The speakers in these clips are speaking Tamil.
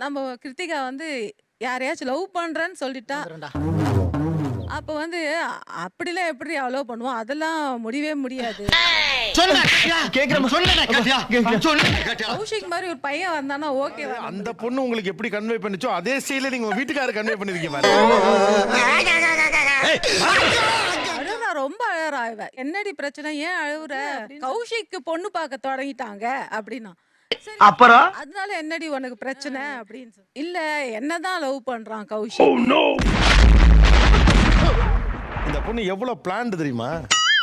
நம்ம கிருத்திகா வந்து யாரையாச்சும் லவ் பண்றேன்னு சொல்லிட்டா அப்ப வந்து அப்படிலாம் எப்படி அலோவ் பண்ணுவோம்? அதெல்லாம் முடியவே முடியாது. கௌஷிக் மாதிரி ஒரு பையன் வந்தானா ஓகே. அந்த பொண்ணு உங்களுக்கு எப்படி கன்வே பண்ணுச்சோ அதே ஸ்டைல நீங்க வீட்டுக்காரர் கன்வே பண்ணிருக்கீங்க. அழுறா, ரொம்ப அழறா இவ. என்னடி பிரச்சனை, ஏன் அழுவுற? கௌஷிக்கு பொண்ணு பார்க்க தொடங்கிட்டாங்க அப்படின்னா அப்புறம் அதனால என்னடி உனக்கு பிரச்சனை அப்படின்னு சொல்லி. இல்ல என்னதான் லவ் பண்றான் கௌஷிக். இந்த பொண்ணு எவ்வளவு பிளான் தெரியுமா?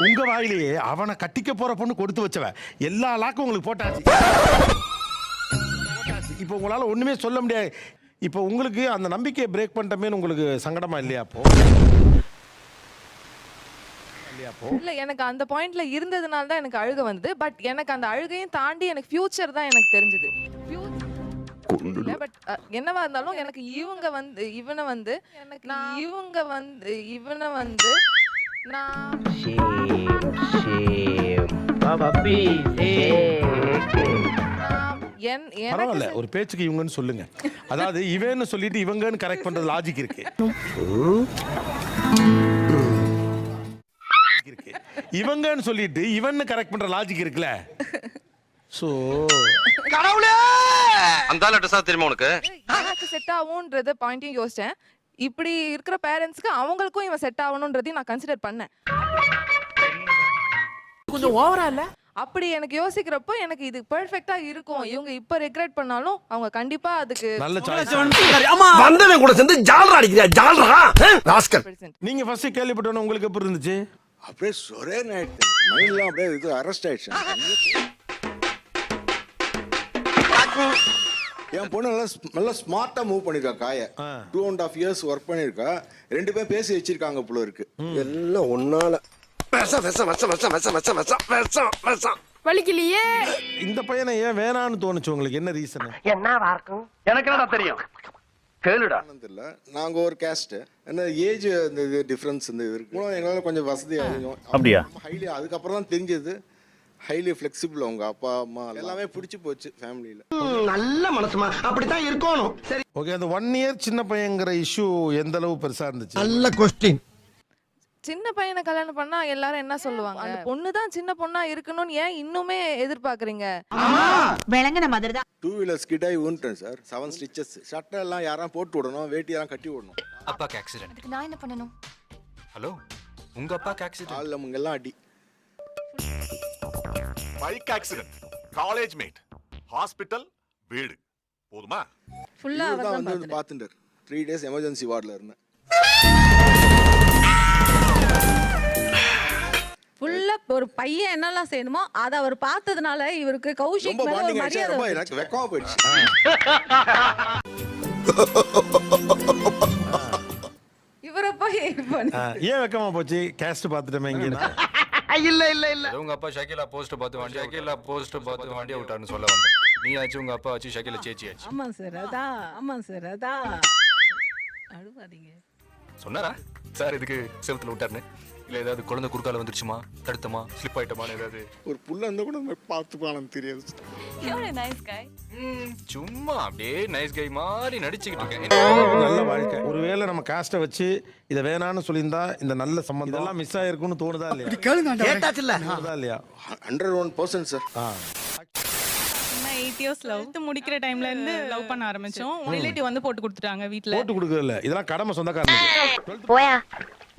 உங்க வாயிலேயே அவனை கட்டிக்க போற பொண்ணு கொடுத்து வச்சவ எல்லா லாக்கும் உங்களுக்கு போட்டாச்சு. இப்போ உங்களால ஒண்ணுமே சொல்ல முடியாது. இப்போ உங்களுக்கு அந்த நம்பிக்கையை பிரேக் பண்ணிட்டமே உங்களுக்கு சங்கடமா இல்லையா? இல்ல எனக்கு அந்த பாயிண்ட்ல இருந்ததுனால தான் எனக்கு அழுக வந்தது. பட் எனக்கு அந்த அழுகையும் தாண்டி எனக்கு ஃபியூச்சர் தான் எனக்கு தெரிஞ்சது. பட் என்னவா இருந்தாலும் எனக்கு இவங்க வந்து இவனை வந்து எனக்கு இவனை வந்து நான் பரவாயில்ல, ஒரு பேச்சுக்கு இவங்கன்னு சொல்லுங்க. அதாவது இவன்னு சொல்லிட்டு இவங்கன்னு கரெக்ட் பண்றது லாஜிக் இருக்கு. இவங்கன்னு சொல்லிட்டு இவன்னு கரெக்ட் பண்ற லாஜிக் இருக்குல்ல. சோ கடவுளே அந்தால அட்ரஸ் தெரியுமா உனக்கு? எனக்கு செட் ஆகும்ன்றத பாயிண்டையும் யோசிச்சேன். இப்படி இருக்கிற பேரண்ட்ஸ்க்கு அவங்களுக்கும் இவன் செட் ஆகணும்ன்றதையும் நான் கன்சிடர் பண்ணேன். கொஞ்சம் ஓவரா இல்ல? அப்படி எனக்கு யோசிக்கிறப்போ எனக்கு இது பெர்ஃபெக்ட்டா இருக்கும். இவங்க இப்ப ரெக்ரெட் பண்ணாலும் அவங்க கண்டிப்பா அதுக்கு நல்ல சாய்ஸ். வந்தவன் கூட சேர்ந்து ஜால்ரா அடிக்கிறியா? ஜால்ரா ராஸ்கல். நீங்க ஃபர்ஸ்ட் கேள்விப்பட்டவன உங்களுக்கு எப்படி இருந்துச்சு? அப்படியே சொரே நைட் மைண்ட்லாம் அப்படியே இது அரெஸ்ட் ஆயிடுச்சு. என் பொண்ணு நல்லா ஸ்மார்ட்டா மூவ் பண்ணிருக்கா. காய 2.5 years ஒர்க் பண்ணிருக்கா. 2 பேரும் பேசி வச்சிருக்காங்க போல இருக்கு. எல்லாம் ஒன்னால வலிக்கலையே. இந்த பையனை ஏன் வேணான்னு தோணுச்சு உங்களுக்கு? என்ன ரீசன்? என்னவா இருக்கும்? எனக்கு என்னடா தெரியும், கேளுடா. இல்ல நாங்க ஒரு கேஸ்ட், என்ன ஏஜ் இந்த டிஃபரன்ஸ் இந்த இருக்கு. எங்களால கொஞ்சம் வசதி அதிகம். அப்படியா? ஹைலி அதுக்கப்புறம் தான் தெரிஞ்சது ஹைலி ஃபிளெக்சிபிள். அவங்க அப்பா அம்மா எல்லாமே பிடிச்சி போச்சு ஃபேமிலியில. நல்ல மனசுமா அப்படித்தான் இருக்கணும். சரி ஓகே. அந்த 1 year சின்ன பையங்கிற இஷ்யூ எந்த அளவு பெருசா இருந்துச்சு? நல்ல கொஸ்டின். சின்ன பையனை கல்யாணம் பண்ணா எல்லாரும் என்ன சொல்லுவாங்க? அந்த பொண்ணு தான் சின்ன பொண்ணா இருக்கணும்னு ஏன் இன்னுமே எதிர்பார்க்கறீங்க? விளங்குன மாதிரி தான். 2 wheelers கிட்ட ஊன்ட்டேன் சார். 7 stitches. சட்டை எல்லாம் யாரும் போட்டு விடணும், வேட்டி எல்லாம் கட்டி விடணும். அப்பாக்கு ஆக்சிடென்ட். அதுக்கு நான் என்ன பண்ணணும்? ஹலோ, உங்க அப்பாக்கு ஆக்சிடென்ட். கால்ல முங்கெல்லாம் அடி. Bike accident, college mate, hospital, வீடு. போதுமா? ஃபுல்லா தான் அவர்தான் வந்து பாத்துட்டார். 3 days எமர்ஜென்சி வார்டுல இருந்தேன். ஃபுல்லா ஒரு பையன் என்னெல்லாம் செய்யணுமோ அத அவர் பார்த்ததுனால இவருக்கு கௌஷிக் ரொம்ப மேல ஒரு பாண்டிங் ஆயிடுச்சு. மரியாதை ரொம்ப வந்துச்சு. எனக்கு வெக்கமா போயிடுச்சு. இவரை போய் ஏன் வெக்கமா போச்சு? கேஸ்ட் பார்த்துட்டோமே இங்க. இல்ல இல்ல இல்ல. உங்க அப்பா ஷகிலா போஸ்ட் பார்த்து வண்டியை விட்டாருன்னு சொல்ல வந்தேன். நீ ஆச்சு உங்க அப்பா ஆச்சு ஷகிலா சேச்சி ஆச்சு. ஆமா சார் அதான் அழுவாதீங்க. சொன்னாரா சார் இதுக்கு செவுத்துல விட்டாருன்னு? இல்ல ஏதாவது குழந்தை குறுக்கால வந்துருச்சுமா, தடுத்தமா, ஸ்லிப் ஆயிட்டமான்னு ஏதாவது? ஒரு புள்ள இருந்தா கூட பார்த்துப்பானு தெரியாது. சும்மா அப்படியே நைஸ் கை மாதிரி நடிச்சுக்கிட்டு இருக்கேன். நல்ல வாழ்க்கை. ஒருவேளை நம்ம காஸ்ட்டை வச்சு இதை வேணான்னு சொல்லியிருந்தா இந்த நல்ல சம்பந்தம் இதெல்லாம் மிஸ் ஆயிருக்கும்னு தோணுதா இல்லையா? கேட்டாச்சுல்ல? தோணுதா இல்லையா? 101% சார். 8 years லவ் முடிக்கிற டைம்ல இருந்து லவ் பண்ண ஆரம்பிச்சோம். ரிலேட்டிவ் வந்து போட்டு கொடுத்துட்டாங்க வீட்ல. போட்டு கொடுக்கல, இதெல்லாம் கடமை சொந்தக்காரனுக்கு. போயா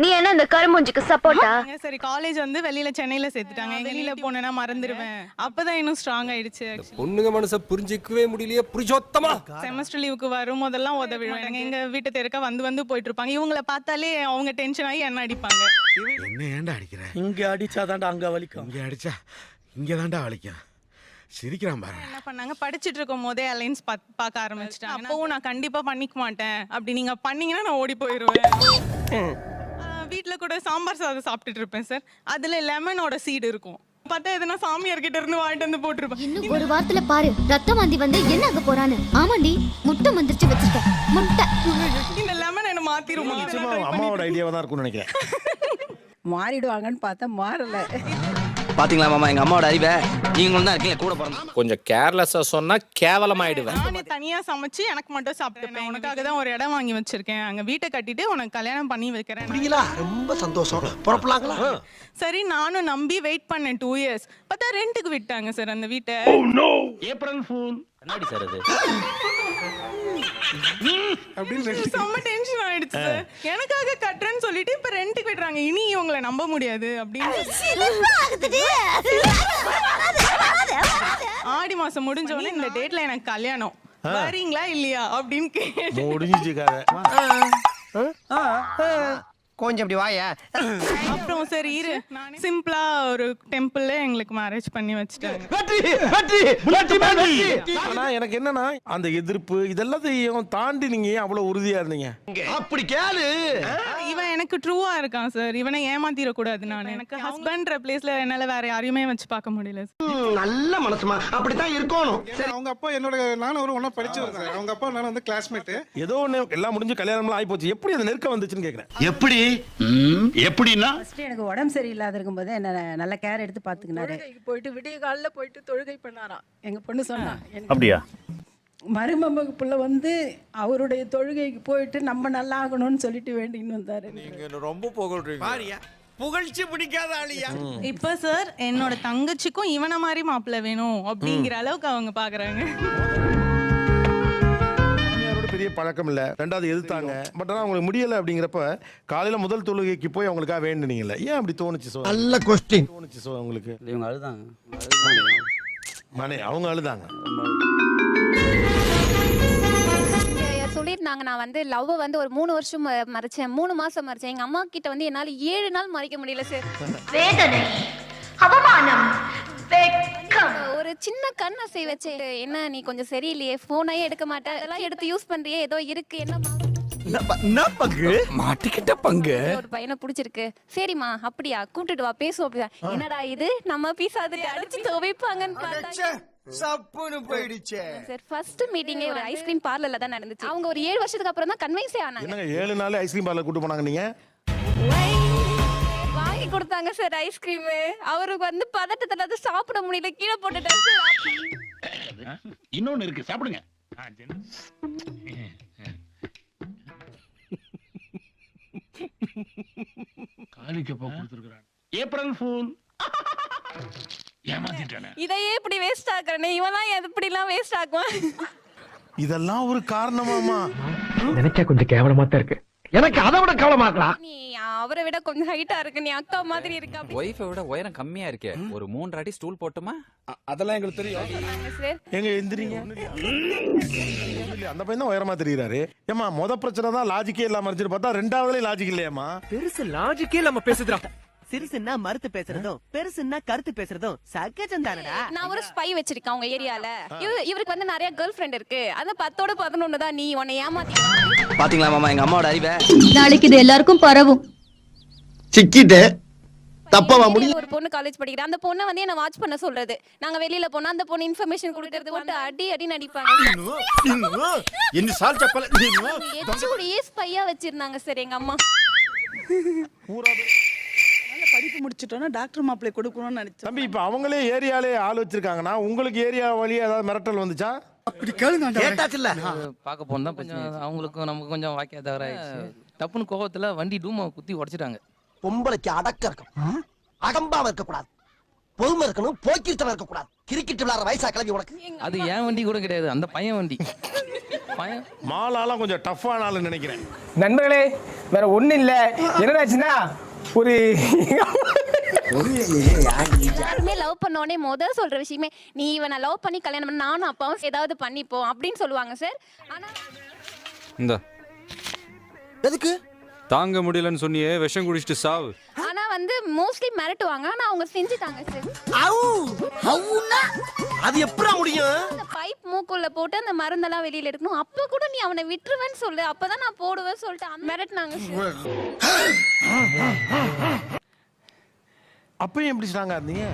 நீ என்ன இந்த கருமூஞ்சிக்கு சப்போர்ட்டா? சரி காலேஜ் வந்து வெளியில சென்னையில சேர்த்துட்டாங்க. வெளியில போனேன்னா மறந்துடுவேன். அப்பதான் இன்னும் ஸ்ட்ராங் ஆயிடுச்சு. பொண்ணுங்க மனசை புரிஞ்சிக்கவே முடியலையே. புரிஞ்சோத்தமா செமஸ்டர் லீவுக்கு வரும் போதெல்லாம் உதவிடுவாங்க. எங்க வீட்டு தெருக்க வந்து போயிட்டு இருப்பாங்க. இவங்கள பார்த்தாலே அவங்க டென்ஷன் ஆகி என்ன அடிப்பாங்க. என்ன ஏன்டா அடிக்கிற? இங்க அடிச்சாதான்டா அங்க வலிக்கும். இங்க அடிச்சா இங்க தான்டா வலிக்கும். சிரிக்கிறான் பாரு. என்ன பண்ணாங்க, படிச்சிட்டு இருக்கும் போதே அலைன்ஸ் பார்க்க ஆரம்பிச்சிட்டாங்க. அப்பவும் நான் கண்டிப்பா பண்ணிக்க மாட்டேன். அப்படி நீங்க பண்ணீங்கன்னா நான் ஓடி போயிருவேன். வீட்டுல கூட சாம்பார் சாதம் சாப்பிட்டுட்டு இருப்பேன் சார். அதுல லெமனோட சீடு இருக்கும். பார்த்தா எதனா சாமியார் கிட்ட இருந்து வாங்கிட்டு வந்து போட்டுருப்பேன். இன்னும் ஒரு வாரத்துல பாரு ரத்த வாந்தி வந்து என்ன ஆக போறான்னு. ஆமாண்டி முட்டை மந்திரிச்சு வச்சிருக்கேன். முட்டை இந்த லெமன் என்ன மாத்திருமா? நிச்சயமா அம்மாவோட ஐடியாவா தான் இருக்கும்னு நினைக்கிறேன். மாறிடுவாங்கன்னு பார்த்தா மாறல. பாத்தீங்களா மாமா எங்க அம்மாவோட அறிவை? நீங்களும் தான் இருக்கீங்க கூட பிறந்த. கொஞ்சம் கேர்லெஸ்ஸா சொன்னா கேவலமாயிடுவேன். நானே தனியா சமைச்சு எனக்கு மட்டும் சாப்பிட்டுப்பேன். உனக்காக தான் ஒரு இடம் வாங்கி வச்சிருக்கேன், அங்க வீட்டை கட்டிட்டு உனக்கு கல்யாணம் பண்ணி வைக்கிறேன். ரொம்ப சந்தோஷம். புறப்படலாங்களா? சரி நானும் நம்பி வெயிட் பண்ணேன் 2 years. பார்த்தா ரெண்டுக்கு விட்டாங்க சார் அந்த வீட்டை. April fool. என்னடி சார் அது? செம்ம டென்ஷன் ஆயிடுச்சு சார். எனக்காக கட்டுறேன்னு சொல்லிட்டு இப்ப ரெண்டுக்கு விடுறாங்க. இனி இவங்களை நம்ப முடியாது அப்படின்னு. ஆடி மாசம் முடிஞ்ச உடனே இந்த டேட்ல எனக்கு கல்யாணம், வரீங்களா இல்லையா அப்படின்னு கேட்டு முடிஞ்சிச்சு கதை. கொஞ்சம் இப்படி வாயா. அப்புறம் சரி இரு, சிம்பிளா ஒரு டெம்பிள்ல எங்களுக்கு மேரேஜ் பண்ணி வச்சுட்டாங்க. ஆனா எனக்கு என்னன்னா அந்த எதிர்ப்பு இதெல்லாத்தையும் தாண்டி நீங்க ஏன் அவ்வளவு உறுதியா இருந்தீங்க? அப்படி கேளு. இவன் எனக்கு ட்ரூவா இருக்கான் சார். இவனை ஏமாத்திர கூடாது. நான் எனக்கு ஹஸ்பண்ட்ற பிளேஸ்ல என்னால வேற யாரையுமே வச்சு பார்க்க முடியல. நல்ல மனசுமா அப்படித்தான் இருக்கணும். அவங்க அப்பா என்னோட நானும் ஒரு ஒண்ணா படிச்சவர் சார். அவங்க அப்பா நானும் வந்து கிளாஸ்மேட். ஏதோ ஒண்ணு எல்லாம் முடிஞ்சு கல்யாணம் ஆகி போச்சு. எப்படி அந்த நெருக்கம் வந்துச்சுன்னு கேக்குறேன். எப்படி எப்படின்னா எனக்கு உடம்பு சரியில்லாத இருக்கும்போது என்ன நல்ல கேர் எடுத்து பாத்துக்கினாரு. போயிட்டு விடிய காலில் போயிட்டு தொழுகை பண்ணாராம். எங்க பொண்ணு சொன்னா. அப்படியா? மருமக புள்ள வந்து அவருடைய தொழுகைக்கு போயிட்டு நம்ம நல்லா ஆகணும்னு சொல்லிட்டு வேண்டின்னு வந்தாரு. நீங்க ரொம்ப புகழ்றீங்க. புகழ்ச்சி பிடிக்காத ஆளியா? இப்ப சார் என்னோட தங்கச்சிக்கும் இவன மாதிரி மாப்பிள்ளை வேணும் அப்படிங்கிற அளவுக்கு அவங்க பாக்குறாங்க. பெரிய பழக்கம் இல்ல, ரெண்டாவது எதிர்த்தாங்க. பட் ஆனா அவங்களுக்கு முடியல அப்படிங்கிறப்ப காலையில முதல் தொழுகைக்கு போய் அவங்களுக்காக வேண்டுனீங்கல்ல, ஏன் அப்படி தோணுச்சு? நல்ல क्वेश्चन. தோணுச்சு உங்களுக்கு? இவங்க அழுதாங்க. அவங்க அழுதாங்க. சொல்லிருந்தாங்க நான் வந்து லவ் வந்து ஒரு 3 வருஷம் மறைச்சேன், 3 மாசம் மறைச்சேன். எங்க அம்மா கிட்ட வந்து என்னால 7 நாள் மறைக்க முடியல சார். வேதனை, அவமானம், ஒரு சின்ன கண் அசை வச்சு, என்ன நீ கொஞ்சம் சரியில்லையே, போனே எடுக்க மாட்டேன், அதெல்லாம் எடுத்து யூஸ் பண்றியே, ஏதோ இருக்கு, என்ன பங்கு மாட்டிக்கிட்ட பங்கு. ஒரு பையனை பிடிச்சிருக்கு, சரிம்மா அப்படியா கூட்டிட்டு வா பேசுவோம். அப்படியா? என்னடா இது நம்ம பீஸாது அடிச்சு துவைப்பாங்கன்னு பார்த்தா சப்புன்னு போயிடுச்சே சார். ஃபர்ஸ்ட் மீட்டிங்கே ஒரு ஐஸ்கிரீம் பார்லர்ல தான் நடந்துச்சு. அவங்க ஒரு 7 வருஷத்துக்கு அப்புறம் தான் கன்வின்ஸே ஆனாங்க. என்னங்க 7 நாள் ஐஸ்கிரீம் பார்லர் கூட்டி போனாங்க? நீங்க வாங்கி கொடுத்தாங்க சார் ஐஸ்கிரீம். அவருக்கு வந்து பதட்டத்துல அது சாப்பிட முடியல, கீழே போட்டுட்டாரு சார். இன்னொன்னு இருக்கு, சாப்பிடுங்க. காலிக்கு போ கொடுத்துருக்கான். April fool. ஏமாத்திட்டானே. இதையே இப்படி வேஸ்ட் ஆக்குறனே, இவன் எப்படிலாம் வேஸ்ட் ஆக்குவான்? இதெல்லாம் ஒரு காரணமாமா? நினைச்சா கொஞ்சம் கேவலமா தான் இருக்கு. எனக்கு அதை விட கேவலமா இருக்கலாம். நீ அவரை விட கொஞ்சம் ஹைட்டா இருக்கு, நீ அக்கா மாதிரி இருக்கா. ஒய்ஃபை விட உயரம் கம்மியா இருக்கே, ஒரு 3 அடி ஸ்டூல் போட்டுமா? அதெல்லாம் எங்களுக்கு தெரியும் சார். எங்க எந்திரிங்க. அந்த பையன் தான் உயரமா தெரியுறாரு. ஏமா முத பிரச்சனை தான் லாஜிக்கே இல்லாம இருந்துச்சு, பார்த்தா ரெண்டாவதுல லாஜிக் இல்லையாமா? பெருசு லாஜிக்கே இல்லாம பேசுறா. சிறுசுன்னா மறுத்து பேசுறதும் பெருசுன்னா கருத்து பேசுறதும் சகஜம் தானடா. நான் ஒரு ஸ்பை வச்சிருக்கேன் உங்க ஏரியால. இவருக்கு வந்து நிறைய கேர்ள் ஃப்ரெண்ட் இருக்கு. அந்த 10ஓட 11 தான் நீ உன்னை ஏமாத்திக்கலாம். பாத்தீங்களா மாமா எங்க அம்மாவோட அறிவை? நாளைக்கு இது எல்லாருக்கும் பரவும். சிக்கிட்டு தப்பவா முடியும். ஒரு பொண்ணு காலேஜ் படிக்கிறா, அந்த பொண்ணை வந்து என்ன வாட்ச் பண்ண சொல்றது. நாங்க வெளியில போனா அந்த பொண்ணு இன்ஃபர்மேஷன் கொடுக்கறது போட்டு அடி அடி நடிப்பாங்க. என்ன சால் சப்பல HOD ஸ்பையா வச்சிருந்தாங்க சார் எங்க அம்மா. படிப்பு முடிச்சிட்டோன்னா டாக்டர் மாப்பிள்ளை கொடுக்கணும்னு நினைச்சேன். தம்பி இப்ப அவங்களே ஏரியாலே ஆள் வச்சிருக்காங்கன்னா உங்களுக்கு ஏரியா வழியா ஏதாவது மிரட்டல் வந்துச்சா? அப்படி கேளுங்க. கேட்டாச்சுல்ல. பார்க்க போனா கொஞ்சம் அவங்களுக்கும் நமக்கு கொஞ்சம் வாக்கிய தவற ஆயிடுச்சு. டப்புன்னு கோவத்துல வண்டி டூமை குத்தி உடைச்சிட்டாங்க. பொம்பளைக்கு அடக்க இருக்கும், அகம்பாவ இருக்க கூடாது, பொறுமை இருக்கணும், போக்கிருத்தனம் இருக்க கூடாது. கிரிக்கெட் விளையாடுற வயசா கிளம்பி உனக்கு. அது ஏன் வண்டி கூட கிடையாது, அந்த பையன் வண்டி. பையன் மாலாலாம் கொஞ்சம் டஃப்பான ஆளுன்னு நினைக்கிறேன். நண்பர்களே வேற ஒண்ணு இல்ல, என்னடாச்சுன்னா ஒரு யாருமே லவ் பண்ண உடனே முதல் சொல்ற விஷயமே நீ இவனை லவ் பண்ணி கல்யாணம் பண்ண நானும் அப்பாவும் ஏதாவது பண்ணிப்போம் அப்படின்னு சொல்லுவாங்க சார். ஆனா இந்த எதுக்கு தாங்க முடியலன்னு சொன்னியே, விஷம் குடிச்சிட்டு சாவு. ஆனா வந்து மோஸ்ட்லி மிரட்டுவாங்க, ஆனா அவங்க செஞ்சுட்டாங்க சார். அது எப்படா முடியும்? அந்த பைப் மூக்குள்ள போட்டு அந்த மருந்தெல்லாம் வெளியில எடுக்கணும். அப்ப கூட நீ அவனை விட்டுருவேன்னு சொல்லு, அப்பதான் நான் போடுவேன் சொல்லிட்டு மிரட்டினாங்க சார். அப்பயும் எப்படி ஸ்ட்ராங்கா இருந்தீங்க?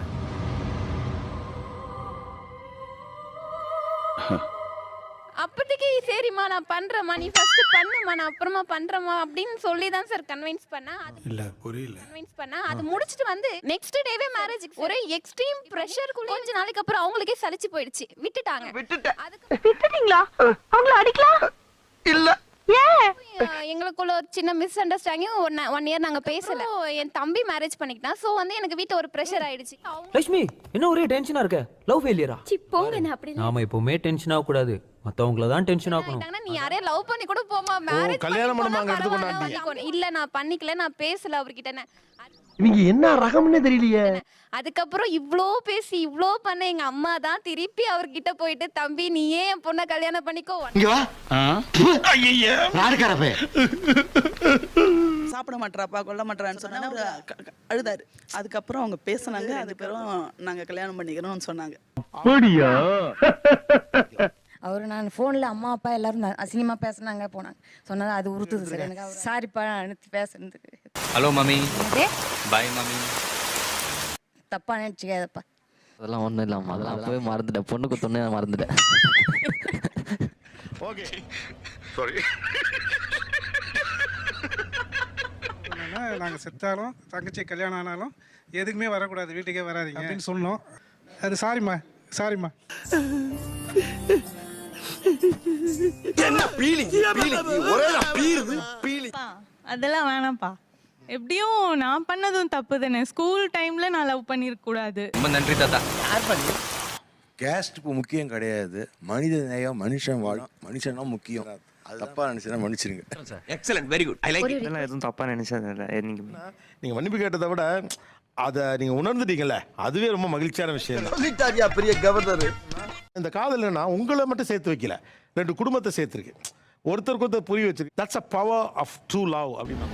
அப்போதைக்கு சரிம்மா நான் பண்றேம்மா, நீ ஃபர்ஸ்ட் பண்ணுமா, நான் அப்புறமா பண்றேம்மா அப்படின்னு சொல்லி தான் சார் கன்வின்ஸ் பண்ணேன். அது கன்வின்ஸ் பண்ணா அது முடிச்சிட்டு வந்து நெக்ஸ்ட் டேவே மேரேஜ். ஒரே எக்ஸ்ட்ரீம் பிரஷர். கொஞ்ச நாளைக்கு அப்புறம் அவங்களுக்கே சலிச்சு போயிடுச்சு, விட்டுட்டாங்க. விட்டுட்டீங்களா? அவங்கள அடிக்கலாம் இல்ல. எங்களுக்குள்ள ஒரு சின்ன மிஸ் அண்டர்ஸ்டாண்டிங். 1 இயர் நாங்க பேசல. என் தம்பி மேரேஜ் பண்ணிக்கிட்டான். சோ வந்து எனக்கு வீட்ல ஒரு பிரஷர் ஆயிடுச்சு. லட்சுமி என்ன ஒரே டென்ஷனா இருக்க? லவ் ஃபெயிலியரா? சி போங்க, நான் அப்படி நாம எப்பவுமே டென்ஷன் ஆக கூடாது, மத்தவங்கள தான் டென்ஷன் ஆகணும். நீ யாரே லவ் பண்ணி கூட போமா, மேரேஜ் கல்யாணம் பண்ணாங்க எடுத்துக்கொண்டாங்க. இல்ல நான் பண்ணிக்கல, நான் பேசல அவர்கிட்ட. இவங்க என்ன ரகம்னே தெரியலையே. அதுக்கப்புறம் இவ்ளோ பேசி இவ்ளோ பண்ண எங்க அம்மா தான் திருப்பி அவர்கிட்ட போயிட்டு, தம்பி நீயே என் பொண்ணை கல்யாணம் பண்ணிக்கோ. இங்க வா. ஐயய்ய நாடுகாரப்பே. சாப்பிட மாட்டறாப்பா, கொல்ல மாட்டறான்னு சொன்னா அவரு அழுதாரு. அதுக்கப்புறம் அவங்க பேசினாங்க. அதுக்கப்புறம் நாங்க கல்யாணம் பண்ணிக்கிறோம்னு சொன்னாங்க. அப்படியா? அவர் நான் ஃபோனில் அம்மா அப்பா எல்லாரும் அசிங்கமாக பேசினாங்க போனாங்க. சொன்னது அது உறுத்துது சார் எனக்கு. சாரிப்பா அனுப்பி பேசுறதுக்கு. Hello mummy. Bye mummy. தப்பாக நினச்சிக்காதப்பா. அதெல்லாம் ஒன்றும் இல்லாமல் அதெல்லாம் அப்பவே மறந்துட்டேன். பொண்ணுக்கு தொண்ணே மறந்துட்டேன். Okay sorry. நாங்கள் செத்தாலும் தங்கச்சி கல்யாணம் ஆனாலும் எதுக்குமே வரக்கூடாது, வீட்டுக்கே வராதீங்க அப்படின்னு சொன்னோம். அது சாரிம்மா சாரிம்மா. என்ன பீலிங் ஒரே பீருது பீலிங். அதெல்லாம் வேணாம்ப்பா. எப்படியும் நான் பண்ணதும் தப்பு தானே. ஸ்கூல் டைம்ல நான் லவ் பண்ணிருக்க கூடாது. ரொம்ப நன்றி தாத்தா. கேஸ்ட் இப்போ முக்கியம் கிடையாது, மனித நேயம், மனுஷன் வாழும், மனுஷன் தான் முக்கியம். தப்பா நினைச்சா மன்னிச்சிருங்க. Excellent, very good. I like it. இதெல்லாம் எதுவும் தப்பா நினைச்சது இல்ல. நீங்க மன்னிப்பு கேட்டதை விட அதை நீங்க உணர்ந்துட்டீங்கல்ல, அதுவே ரொம்ப மகிழ்ச்சியான விஷயம். சொல்லிட்டாரியா பெரிய கவர்னர். இந்த காதல் என்னன்னா உங்களை மட்டும் சேர்த்து வைக்கல, 2 குடும்பத்தை சேர்த்துருக்கு, ஒருத்தருக்கு ஒருத்தர் புரிய வச்சிருக்கு. That's a power of true love அப்படின்னா.